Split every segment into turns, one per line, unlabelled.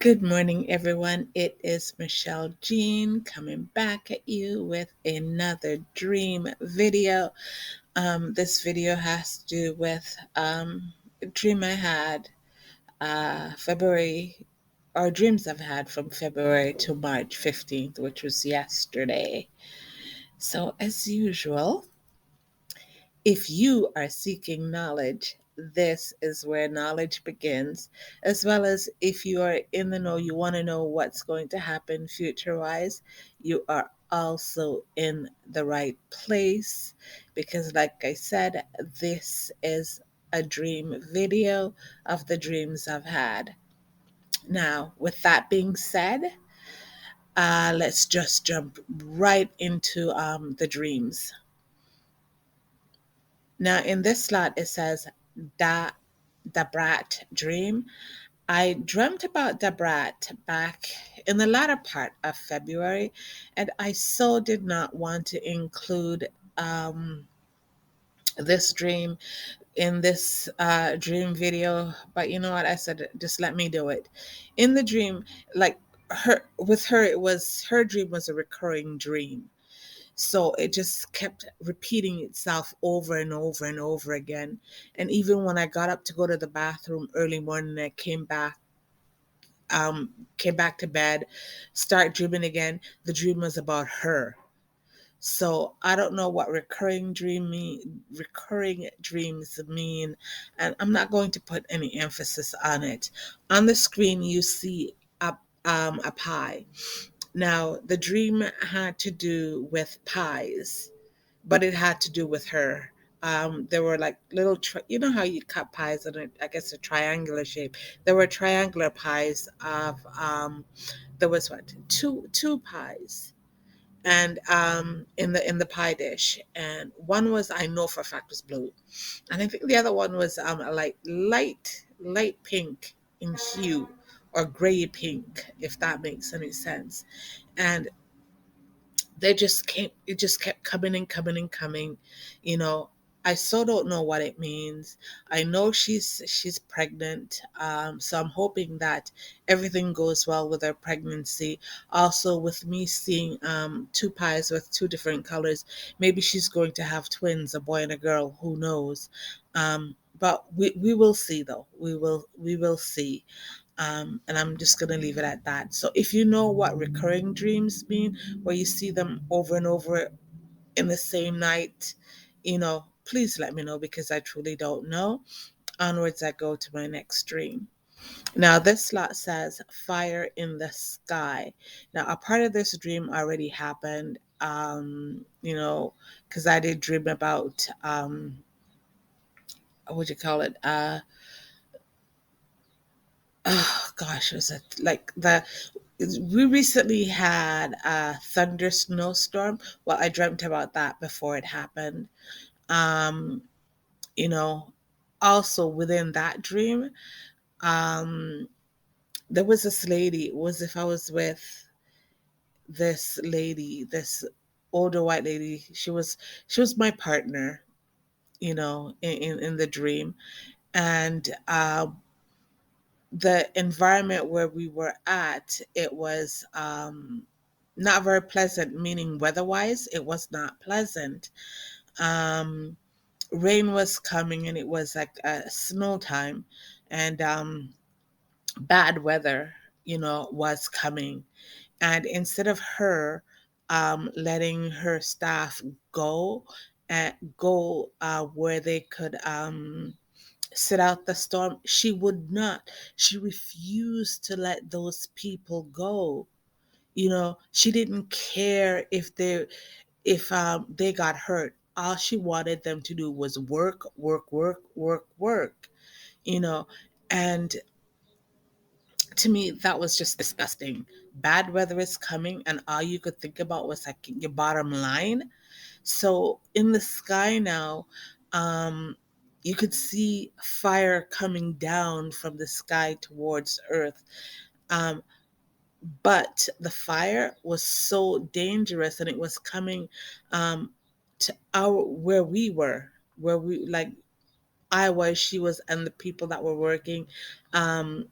Good morning, everyone. It is Michelle Jean coming back at you with another dream video. This video has to do with a dream I had February, or dreams I've had from February to March 15th, which was yesterday. So, as usual, if you are seeking knowledge, this is where knowledge begins, as well as if you are in the know, you want to know what's going to happen future wise, you are also in the right place because, like I said, this is a dream video of the dreams I've had. Now, with that being said, let's just jump right into the dreams. Now, in this slot, it says da the Brat dream. I dreamt about the Brat back in the latter part of February, and I so did not want to include this dream in this dream video. But you know what? I said, just let me do it. In the dream, like with her, it was her dream was a recurring dream. So it just kept repeating itself over and over and over again. And even when I got up to go to the bathroom early morning, I came back to bed, start dreaming again. The dream was about her. So I don't know what recurring dreams mean, and I'm not going to put any emphasis on it. On the screen, you see a pie. Now, the dream had to do with pies, but it had to do with her. There were like little, you know how you cut pies in I guess a triangular shape. There were triangular pies of, there was what, two pies, and in the pie dish, and one was, I know for a fact, was blue, and I think the other one was a light pink in hue, or gray pink, if that makes any sense. And it just kept coming and coming and coming. you know I so don't know what it means. I know she's pregnant, so I'm hoping that everything goes well with her pregnancy. Also, with me seeing two pies with two different colors, maybe she's going to have twins, a boy and a girl, who knows. But we will see, though. We will see. And I'm just going to leave it at that. So if you know what recurring dreams mean, where you see them over and over in the same night, please let me know, because I truly don't know. Onwards, I go to my next dream. Now, this slot says fire in the sky. Now, a part of this dream already happened, because I did dream about, what would you call it? Oh gosh, was it like we recently had a thunder snowstorm. Well, I dreamt about that before it happened. Um, you know, Also within that dream, um, there was this lady. It was if I was with this lady, this older white lady. She was my partner, in the dream. And the environment where we were at, it was not very pleasant, meaning weather-wise, it was not pleasant. Um, Rain was coming, and it was like snow time, and bad weather, was coming. And instead of her letting her staff go where they could sit out the storm, she would not. She refused to let those people go. She didn't care if they got hurt. All she wanted them to do was work, work, work, work, work. You know, and to me, that was just disgusting. Bad weather is coming, and all you could think about was like your bottom line. So in the sky now, um, you could see fire coming down from the sky towards Earth. Um, but the fire was so dangerous, and it was coming to our where we were, where we like I was, she was, and the people that were working. Um,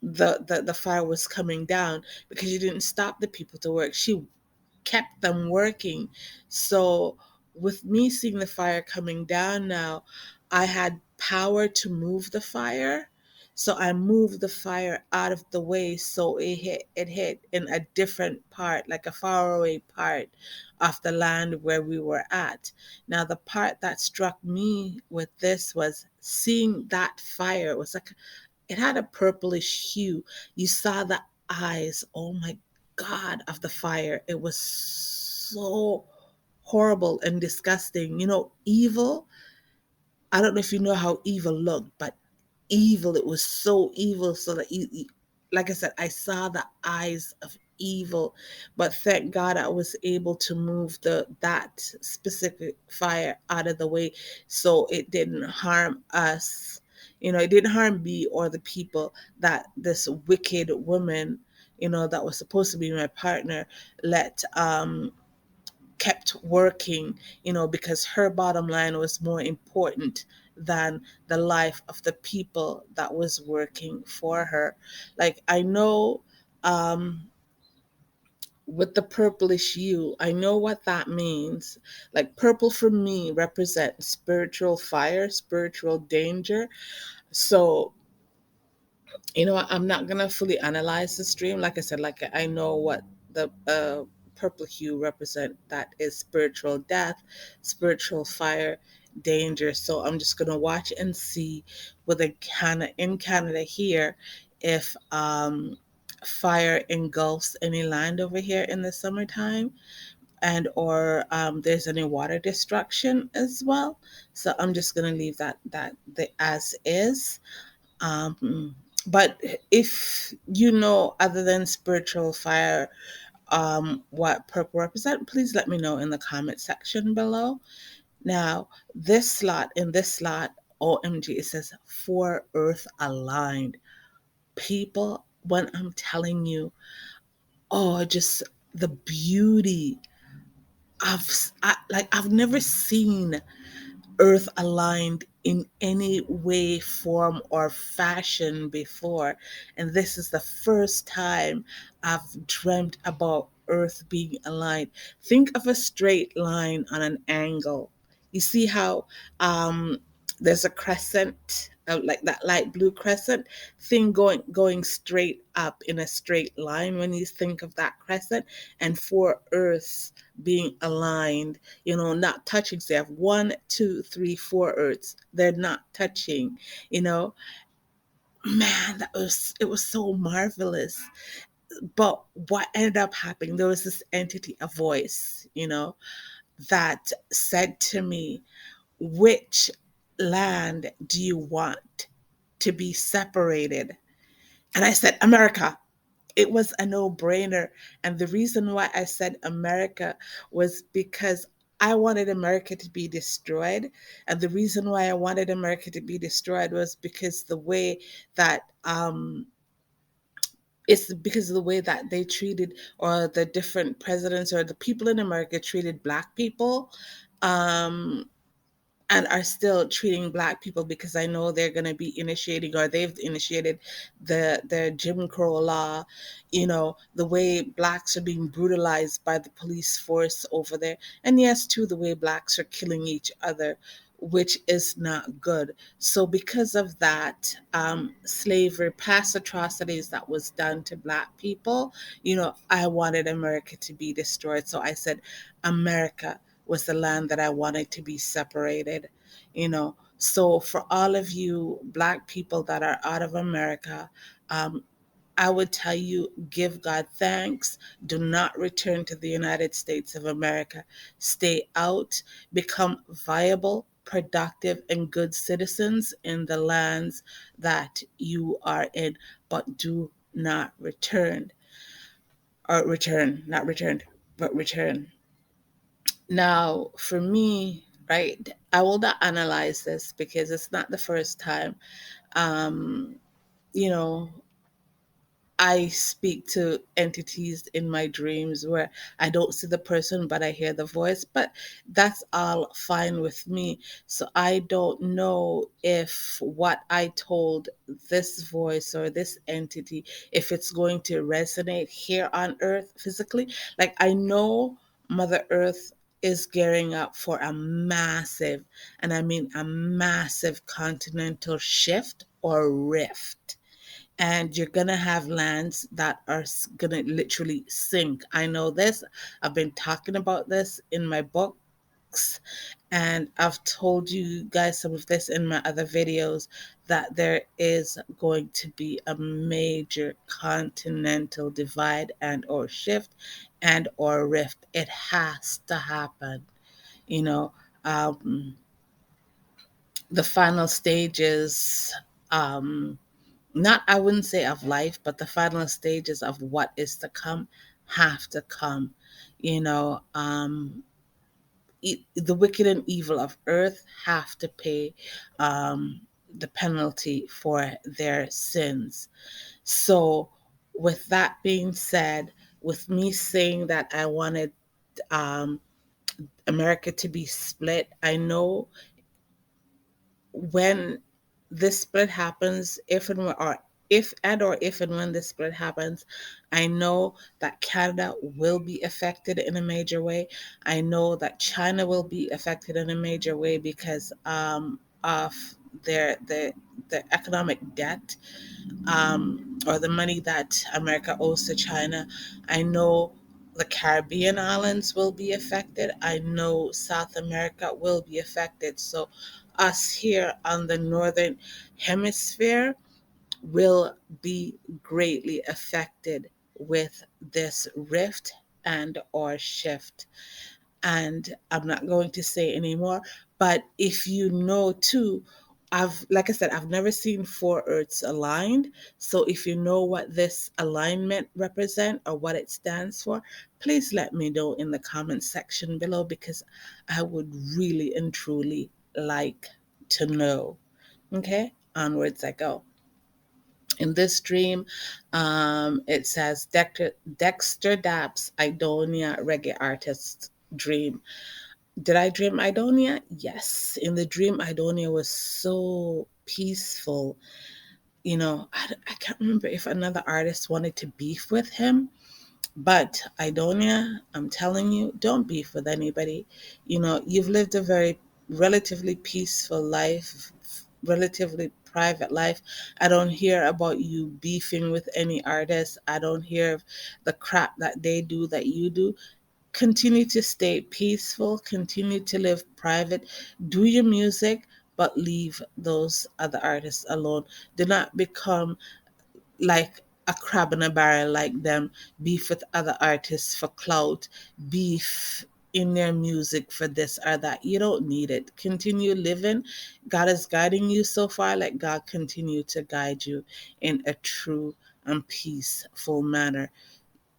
the fire was coming down, because she didn't stop the people to work. She kept them working. So with me seeing the fire coming down now, I had power to move the fire. So I moved the fire out of the way, so it hit in a different part, like a faraway part of the land where we were at. Now the part that struck me with this was seeing that fire. It was like, it had a purplish hue. You saw the eyes, oh my God, of the fire. It was so horrible and disgusting. Evil. I don't know if you know how evil looked, but evil, it was so evil. So that like I said, I saw the eyes of evil. But thank God I was able to move that specific fire out of the way, so it didn't harm us. It didn't harm me or the people that this wicked woman, that was supposed to be my partner, let kept working, because her bottom line was more important than the life of the people that was working for her. Like, I know, with the purplish hue, I know what that means. Like, purple for me represents spiritual fire, spiritual danger. So, I'm not gonna fully analyze the stream. Like I said, like, I know what the purple hue represent. That is spiritual death, spiritual fire, danger. So I'm just gonna watch and see whether in Canada here, if fire engulfs any land over here in the summertime, and or there's any water destruction as well. So I'm just gonna leave that the as is. But if other than spiritual fire, what purple represent, please let me know in the comment section below. Now, in this slot, OMG, it says for earth aligned. People, when I'm telling you, oh, just the beauty I've never seen earth aligned in any way, form, or fashion before. And this is the first time I've dreamt about earth being aligned. Think of a straight line on an angle. You see how there's a crescent, like that light blue crescent thing going straight up in a straight line when you think of that crescent, and four earths being aligned, not touching. So you have one, two, three, four earths. They're not touching, you know. Man, it was so marvelous. But what ended up happening, there was this entity, a voice, that said to me, which land do you want to be separated? And I said, America. It was a no-brainer. And the reason why I said America was because I wanted America to be destroyed. And the reason why I wanted America to be destroyed was because the way that it's because of the way that they treated, or the different presidents or the people in America treated black people. Um, and are still treating black people, because I know they're going to be initiating, or they've initiated, the Jim Crow law, the way blacks are being brutalized by the police force over there. And yes, too, the way blacks are killing each other, which is not good. So because of that, slavery, past atrocities that was done to black people, I wanted America to be destroyed. So I said America was the land that I wanted to be separated. So for all of you black people that are out of America, um, I would tell you, give God thanks. Do not return to the United States of America. Stay out, become viable, productive, and good citizens in the lands that you are in, but do not return. Or return, not returned, but return. Now, for me, right, I will not analyze this because it's not the first time. Um, you know, I speak to entities in my dreams where I don't see the person, but I hear the voice. But that's all fine with me. So I don't know if what I told this voice or this entity, if it's going to resonate here on Earth physically. Like, I know Mother Earth is gearing up for a massive, and I mean a massive continental shift or rift, and you're gonna have lands that are gonna literally sink. I know this. I've been talking about this in my books, and I've told you guys some of this in my other videos, that there is going to be a major continental divide and or shift and or rift. It has to happen. You know, um, the final stages, um, not, I wouldn't say of life, but the final stages of what is to come have to come. You know, the wicked and evil of earth have to pay the penalty for their sins. So, with that being said, with me saying that I wanted um, America to be split, I know when this split happens, if and when, or if and or if and when this split happens, I know that Canada will be affected in a major way. I know that China will be affected in a major way because of their economic debt, or the money that America owes to China. I know the Caribbean islands will be affected. I know South America will be affected. So, us here on the northern hemisphere will be greatly affected with this rift and or shift. And I'm not going to say anymore. But if you know too, like I said, I've never seen four Earths aligned. So if you know what this alignment represent or what it stands for, please let me know in the comment section below, because I would really and truly like to know. Okay, onwards I go. In this dream, it says Dexter Dapp's Aidonia reggae artist dream. Did I dream Aidonia? Yes. In the dream, Aidonia was so peaceful. You know, I can't remember if another artist wanted to beef with him, but Aidonia, I'm telling you, don't beef with anybody. You know, you've lived a very relatively peaceful life, relatively private life. I don't hear about you beefing with any artist. I don't hear of the crap that they do that you do. Continue to stay peaceful, continue to live private, do your music, but leave those other artists alone. Do not become like a crab in a barrel like them, beef with other artists for clout, beef in their music for this or that. You don't need it. Continue living. God is guiding you so far. Let God continue to guide you in a true and peaceful manner.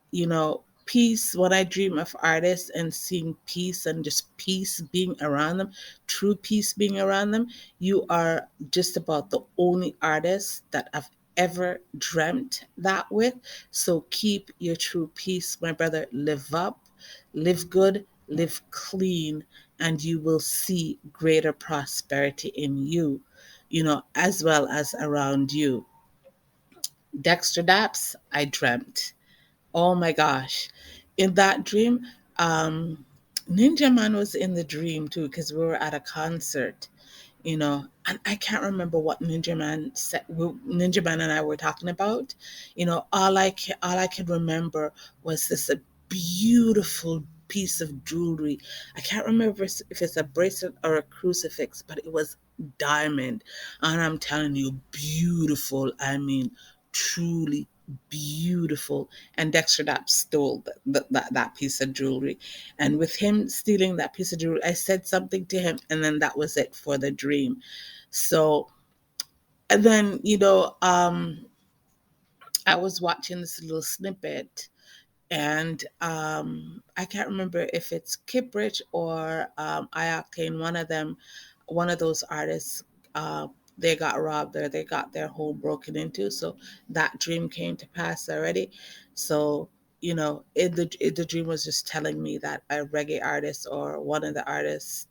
You know, peace, when I dream of artists and seeing peace and just peace being around them, true peace being around them, you are just about the only artist that I've ever dreamt that with. So keep your true peace, my brother. Live up, live good, live clean, and you will see greater prosperity in you, you know, as well as around you. Dexter Daps, I dreamt. Oh my gosh. In that dream, Ninja Man was in the dream too, because we were at a concert, you know, and I can't remember what Ninja Man said. Ninja Man and I were talking about, you know, all I can remember was this a beautiful piece of jewelry. I can't remember if it's a bracelet or a crucifix, but it was diamond, and I'm telling you, beautiful. I mean, truly beautiful. And Dexter Dapp stole that piece of jewelry. And with him stealing that piece of jewelry, I said something to him, and then that was it for the dream. So, and then, you know, I was watching this little snippet, and I can't remember if it's Kiprich or iOctane, one of them, one of those artists. they got robbed or they got their home broken into. So that dream came to pass already. So, the dream was just telling me that a reggae artist or one of the artists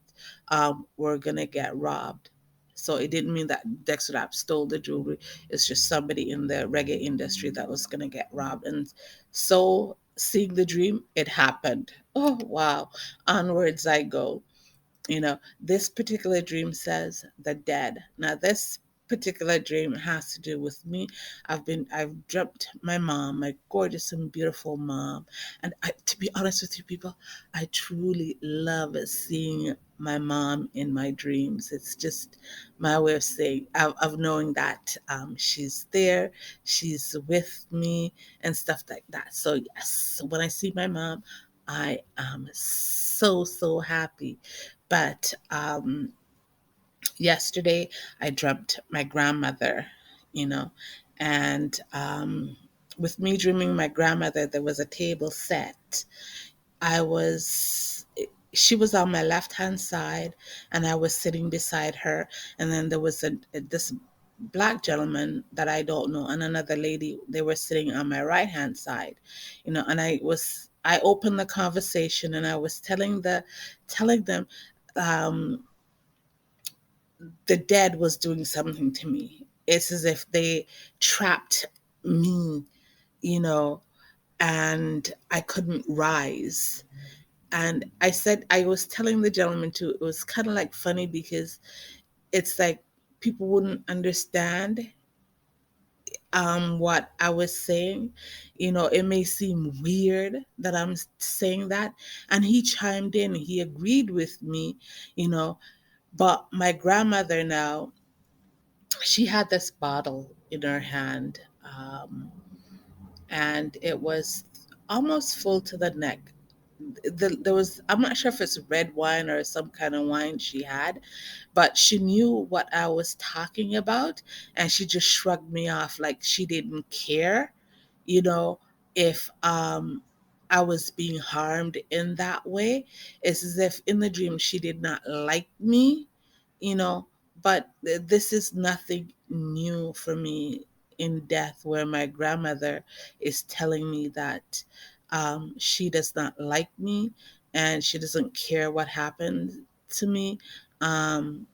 were going to get robbed. So it didn't mean that Dexter Lab stole the jewelry. It's just somebody in the reggae industry that was going to get robbed. And so seeing the dream, it happened. Oh, wow. Onwards I go. This particular dream says the dead. Now, this particular dream has to do with me. I've dreamt my mom, my gorgeous and beautiful mom. And to be honest with you, people, I truly love seeing my mom in my dreams. It's just my way of saying, of knowing that she's there, she's with me, and stuff like that. So, yes, when I see my mom, I am so, so happy. But yesterday, I dreamt my grandmother, you know, and with me dreaming my grandmother, there was a table set. I was, she was on my left hand side, and I was sitting beside her. And then there was this black gentleman that I don't know, and another lady. They were sitting on my right hand side, and I opened the conversation, and I was telling them. Um, the dead was doing something to me. It's as if they trapped me, you know, and I couldn't rise. And I was telling the gentleman too, it was kind of like funny because it's like people wouldn't understand what I was saying. It may seem weird that I'm saying that. And he chimed in, he agreed with me, you know. But my grandmother now, she had this bottle in her hand, and it was almost full to the neck. There was, I'm not sure if it's red wine or some kind of wine she had, but she knew what I was talking about, and she just shrugged me off like she didn't care, you know, if I was being harmed in that way. It's as if in the dream she did not like me, you know, but this is nothing new for me in death, where my grandmother is telling me that she does not like me and she doesn't care what happened to me. Um,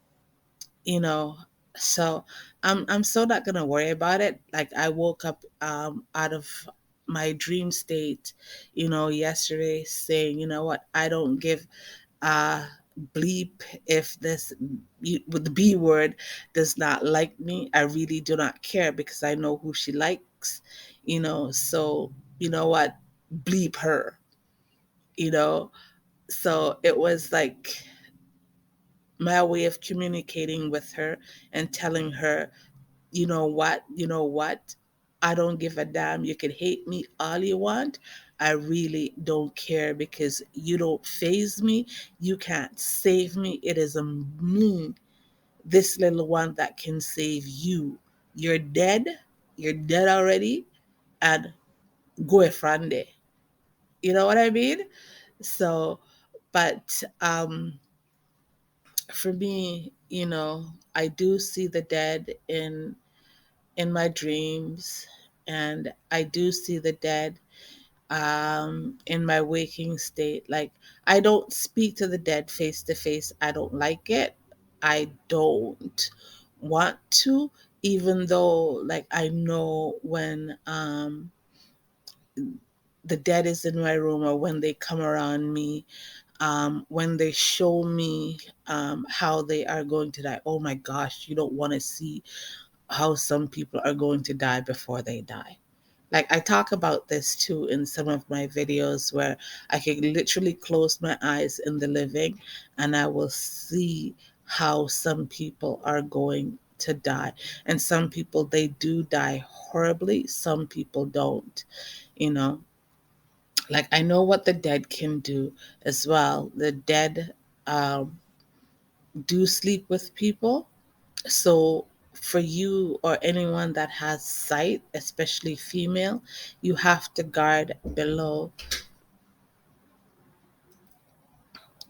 you know, so I'm so not gonna worry about it. Like, I woke up out of my dream state, yesterday, saying, you know what, I don't give uh bleep if this with the B word does not like me. I really do not care, because I know who she likes, so you know what, bleep her, you know so it was like my way of communicating with her and telling her, you know what, I don't give a damn. You can hate me all you want. I really don't care, because you don't phase me. You can't save me. It is a me, this little one, that can save you. You're dead. You're dead already. And go frande. You know what I mean? So, but for me, I do see the dead in my dreams, and I do see the dead in my waking state. Like, I don't speak to the dead face to face. I don't like it. I don't want to, even though, like, I know when the dead is in my room, or when they come around me, when they show me how they are going to die. Oh my gosh, you don't want to see how some people are going to die before they die. Like, I talk about this too in some of my videos, where I can literally close my eyes in the living, and I will see how some people are going to die. And some people, they do die horribly, some people don't, you know. Like, I know what the dead can do as well. The dead um, do sleep with people. So, for you or anyone that has sight, especially female, you have to guard below.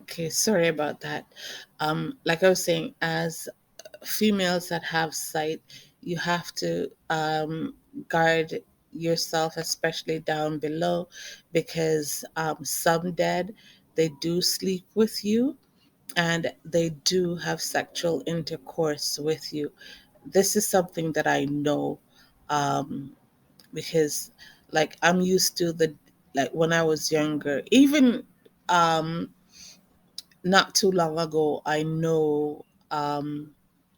Okay, sorry about that. Like I was saying, as females that have sight, you have to guard yourself, especially down below, because some dead, they do sleep with you and they do have sexual intercourse with you. This is something that I know, um, because like I'm used to the, like when I was younger, even um, not too long ago, I know,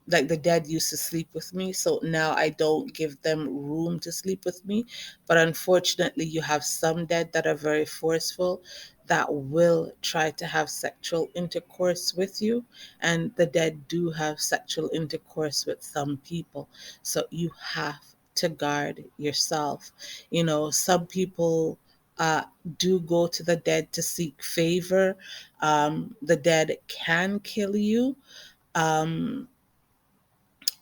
like the dead used to sleep with me. So now I don't give them room to sleep with me. But unfortunately, you have some dead that are very forceful, that will try to have sexual intercourse with you. And the dead do have sexual intercourse with some people. So you have to guard yourself. You know, some people uh, do go to the dead to seek favor. The dead can kill you. Um,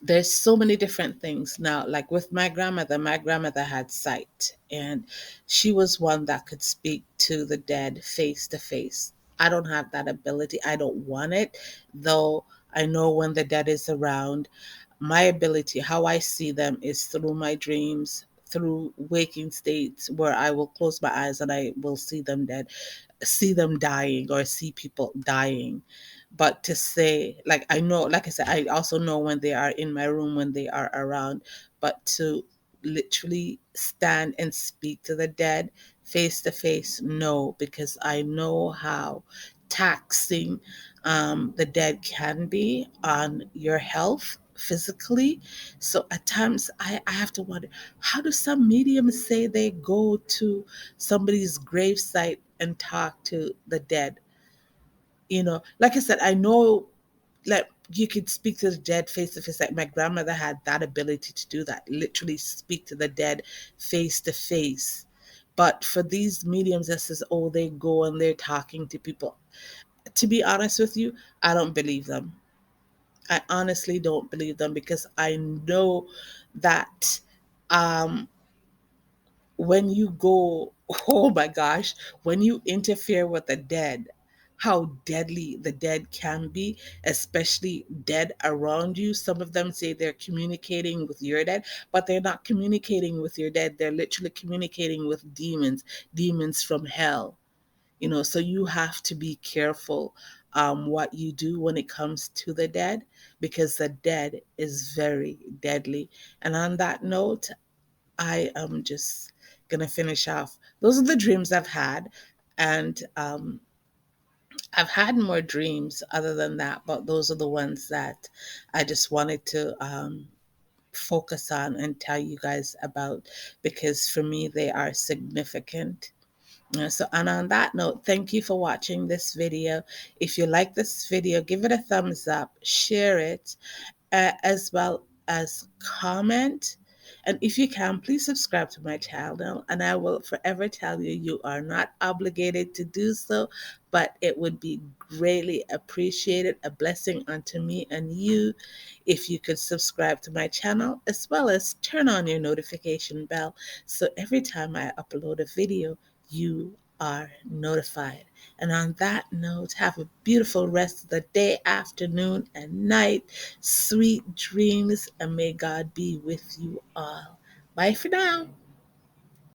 there's so many different things now. Like with my grandmother had sight, and she was one that could speak to the dead face to face. I don't have that ability. I don't want it, though. I know when the dead is around, my ability, how I see them, is through my dreams, through waking states where I will close my eyes and I will see them dead, see them dying, or see people dying. But to say, like, I know, like I said, I also know when they are in my room, when they are around. But to literally stand and speak to the dead face to face, no, because I know how taxing the dead can be on your health physically. So at times I have to wonder, how do some mediums say they go to somebody's gravesite and talk to the dead? You know, like I said, I know, like, you could speak to the dead face to face. Like my grandmother had that ability to do that, literally speak to the dead face to face. But for these mediums that says, oh, they go and they're talking to people, to be honest with you, I don't believe them. I honestly don't believe them, because I know that um when you go, oh my gosh, when you interfere with the dead, how deadly the dead can be, especially dead around you. Some of them say they're communicating with your dead, but they're not communicating with your dead. They're literally communicating with demons, demons from hell. You know, so you have to be careful what you do when it comes to the dead, because the dead is very deadly. And on that note, I am just gonna finish off. Those are the dreams I've had, and I've had more dreams other than that, but those are the ones that I just wanted to focus on and tell you guys about, because for me they are significant. So, and on that note, thank you for watching this video. If you like this video, give it a thumbs up, share it, as well as comment. And if you can, please subscribe to my channel. And I will forever tell you, you are not obligated to do so, but it would be greatly appreciated, a blessing unto me and you, if you could subscribe to my channel, as well as turn on your notification bell. So every time I upload a video, you are notified. And on that note, have a beautiful rest of the day, afternoon, and night. Sweet dreams, and may God be with you all. Bye for now.